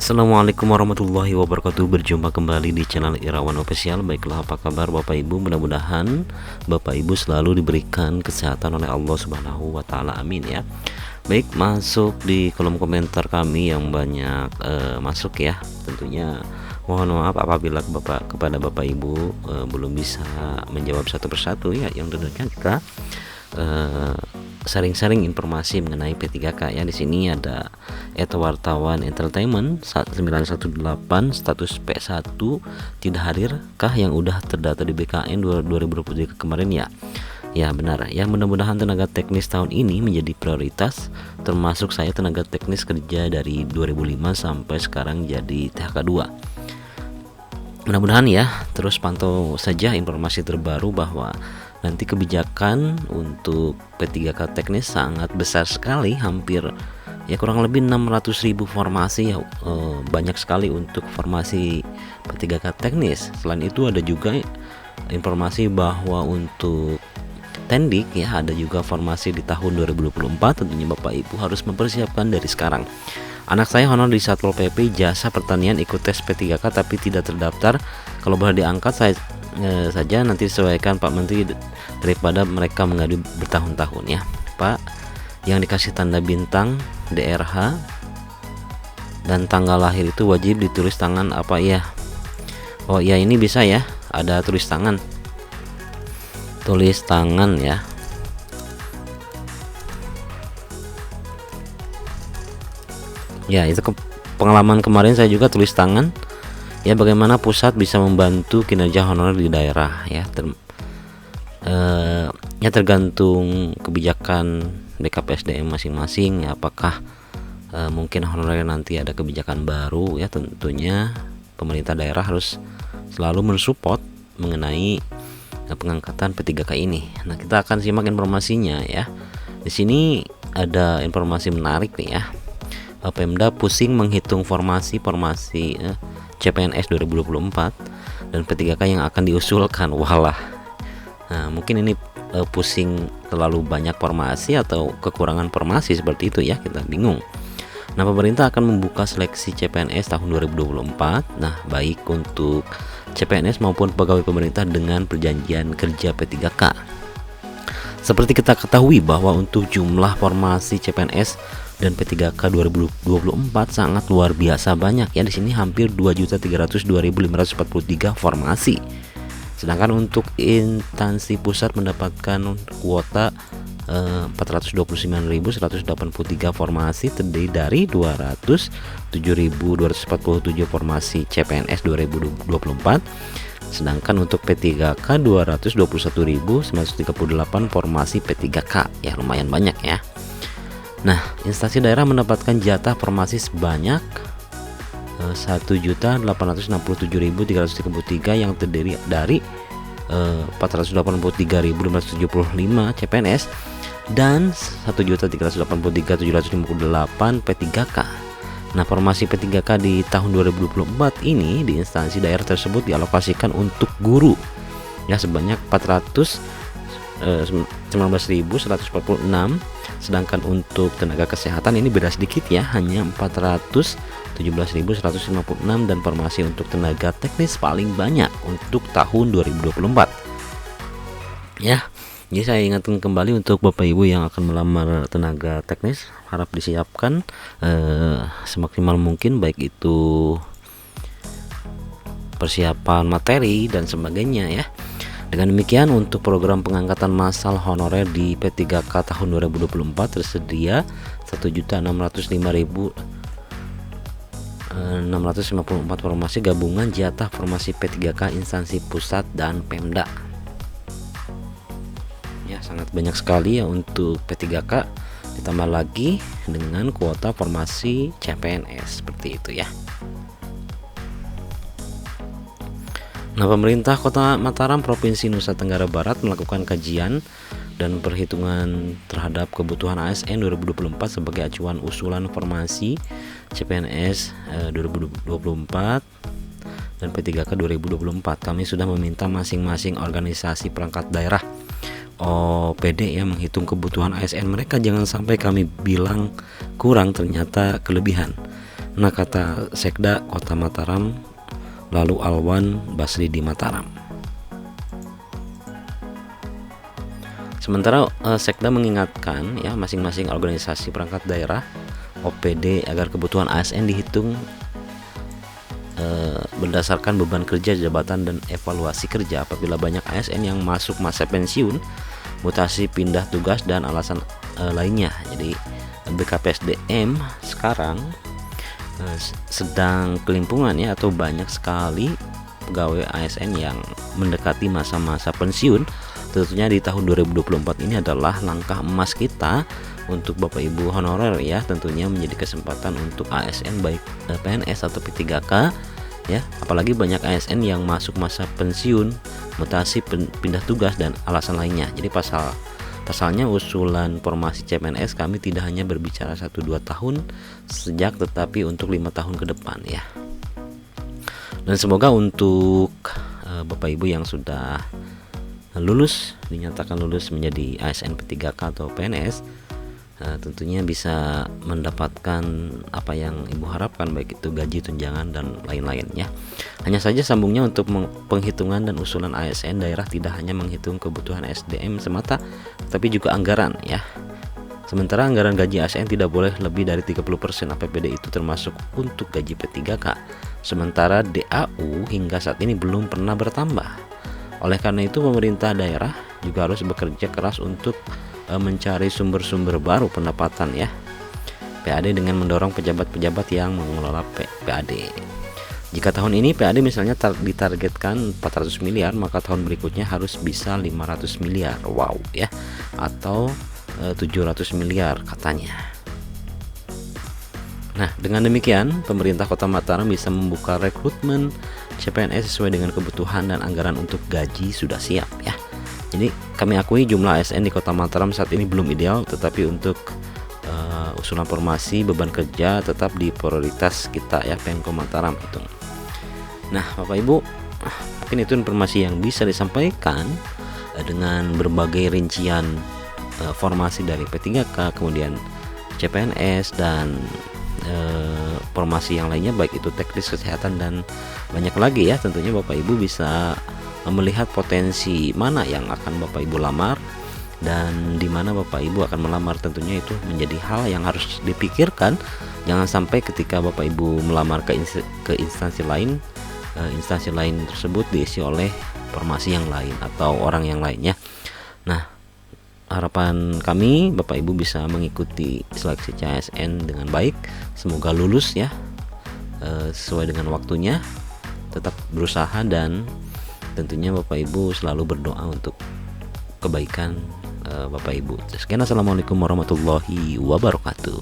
Assalamualaikum warahmatullahi wabarakatuh. Berjumpa kembali di channel Irawan Official. Baiklah, apa kabar Bapak Ibu? Mudah-mudahan Bapak Ibu selalu diberikan kesehatan oleh Allah Subhanahu wa taala. Amin ya. Baik, masuk di kolom komentar kami yang banyak masuk ya. Tentunya mohon maaf apabila kepada Bapak Ibu belum bisa menjawab satu persatu ya, yang tentunya kita sharing-sharing informasi mengenai P3K ya. Di sini ada wartawan entertainment 918 status P1 tidak hadir kah yang udah terdata di BKN 2023 kemarin ya. Ya benar ya, mudah-mudahan tenaga teknis tahun ini menjadi prioritas, termasuk saya tenaga teknis kerja dari 2005 sampai sekarang jadi THK 2. Mudah-mudahan ya, terus pantau saja informasi terbaru bahwa nanti kebijakan untuk P3K teknis sangat besar sekali, hampir ya kurang lebih 600.000 formasi ya, banyak sekali untuk formasi P3K teknis. Selain itu ada juga informasi bahwa untuk Tendik ya ada juga formasi di tahun 2024. Tentunya Bapak Ibu harus mempersiapkan dari sekarang. Anak saya honor di Satpol PP Jasa Pertanian ikut tes P3K tapi tidak terdaftar. Kalau boleh diangkat saya saja, nanti sesuaikan Pak Menteri daripada mereka mengadu bertahun-tahun ya Pak. Yang dikasih tanda bintang DRH dan tanggal lahir itu wajib ditulis tangan apa ya? Oh ya, ini bisa ya, ada tulis tangan ya. Ya itu pengalaman kemarin saya juga tulis tangan ya, bagaimana pusat bisa membantu kinerja honorer di daerah ya. Ya tergantung kebijakan BKPSDM masing-masing ya, apakah mungkin honorer nanti ada kebijakan baru ya. Tentunya pemerintah daerah harus selalu mensupport mengenai pengangkatan P3K ini. Nah, kita akan simak informasinya ya. Di sini ada informasi menarik nih ya. Pemda pusing menghitung formasi CPNS 2024 dan P3K yang akan diusulkan. Walah. Nah, mungkin ini pusing terlalu banyak formasi atau kekurangan formasi seperti itu ya, kita bingung. Nah, pemerintah akan membuka seleksi CPNS tahun 2024. Nah, baik untuk CPNS maupun pegawai pemerintah dengan perjanjian kerja P3K. Seperti kita ketahui bahwa untuk jumlah formasi CPNS dan P3K 2024 sangat luar biasa banyak ya. Di sini hampir 2.302.543 formasi. Sedangkan untuk instansi pusat mendapatkan kuota 429.183 formasi, terdiri dari 207.247 formasi CPNS 2024. Sedangkan untuk P3K 221.938 formasi P3K ya, lumayan banyak ya. Nah, instansi daerah mendapatkan jatah formasi sebanyak 1.867.333 yang terdiri dari 483.575 CPNS dan 1.383.758 P3K. Nah, formasi P3K di tahun 2024 ini di instansi daerah tersebut dialokasikan untuk guru ya sebanyak 419.146, sedangkan untuk tenaga kesehatan ini beda sedikit ya, hanya 417.156, dan formasi untuk tenaga teknis paling banyak untuk tahun 2024 ya. Jadi saya ingatkan kembali untuk Bapak Ibu yang akan melamar tenaga teknis, harap disiapkan semaksimal mungkin, baik itu persiapan materi dan sebagainya ya. Dengan demikian untuk program pengangkatan massal honorer di P3K tahun 2024 tersedia 1.605.654 formasi gabungan jatah formasi P3K instansi pusat dan Pemda. Ya, sangat banyak sekali ya untuk P3K, ditambah lagi dengan kuota formasi CPNS seperti itu ya. Nah, pemerintah Kota Mataram Provinsi Nusa Tenggara Barat melakukan kajian dan perhitungan terhadap kebutuhan ASN 2024 sebagai acuan usulan formasi CPNS 2024 dan P3K 2024. Kami sudah meminta masing-masing organisasi perangkat daerah OPD ya menghitung kebutuhan ASN mereka, jangan sampai kami bilang kurang ternyata kelebihan. Nakata Sekda Kota Mataram, lalu Alwan Basri di Mataram. Sementara Sekda mengingatkan ya masing-masing organisasi perangkat daerah OPD agar kebutuhan ASN dihitung berdasarkan beban kerja jabatan dan evaluasi kerja. Apabila banyak ASN yang masuk masa pensiun, mutasi, pindah tugas, dan alasan lainnya. Jadi BKPSDM sekarang sedang kelimpungan ya, atau banyak sekali pegawai ASN yang mendekati masa-masa pensiun. Tentunya di tahun 2024 ini adalah langkah emas kita untuk Bapak Ibu honorer ya, tentunya menjadi kesempatan untuk ASN baik PNS atau P3K ya, apalagi banyak ASN yang masuk masa pensiun, mutasi, pindah tugas, dan alasan lainnya. Jadi pasalnya usulan formasi CPNS kami tidak hanya berbicara 1-2 tahun sejak, tetapi untuk 5 tahun ke depan ya. Dan semoga untuk Bapak Ibu yang sudah lulus, dinyatakan lulus menjadi ASN P3K atau PNS, tentunya bisa mendapatkan apa yang Ibu harapkan, baik itu gaji, tunjangan, dan lain-lain ya. Hanya saja sambungnya untuk penghitungan dan usulan ASN daerah tidak hanya menghitung kebutuhan SDM semata, tapi juga anggaran ya. Sementara anggaran gaji ASN tidak boleh lebih dari 30% APBD, itu termasuk untuk gaji P3K. Sementara DAU hingga saat ini belum pernah bertambah. Oleh karena itu pemerintah daerah juga harus bekerja keras untuk mencari sumber-sumber baru pendapatan ya PAD dengan mendorong pejabat-pejabat yang mengelola PAD. Jika tahun ini PAD misalnya ditargetkan 400 miliar, maka tahun berikutnya harus bisa 500 miliar. Wow ya, atau 700 miliar katanya. Nah, dengan demikian pemerintah Kota Mataram bisa membuka rekrutmen CPNS sesuai dengan kebutuhan, dan anggaran untuk gaji sudah siap ya. Jadi kami akui jumlah ASN di Kota Mataram saat ini belum ideal, tetapi untuk usulan formasi beban kerja tetap di prioritas kita ya, Pemko Mataram itu. Nah Bapak Ibu, mungkin itu informasi yang bisa disampaikan dengan berbagai rincian formasi dari P3K, kemudian CPNS, dan formasi yang lainnya, baik itu teknis, kesehatan, dan banyak lagi ya. Tentunya Bapak Ibu bisa melihat potensi mana yang akan Bapak Ibu lamar dan di mana Bapak Ibu akan melamar. Tentunya itu menjadi hal yang harus dipikirkan. Jangan sampai ketika Bapak Ibu melamar ke instansi lain, instansi lain tersebut diisi oleh formasi yang lain atau orang yang lainnya. Nah, harapan kami Bapak Ibu bisa mengikuti seleksi CASN dengan baik. Semoga lulus ya sesuai dengan waktunya. Tetap berusaha dan tentunya Bapak Ibu selalu berdoa untuk kebaikan Bapak Ibu. Sekian, assalamualaikum warahmatullahi wabarakatuh.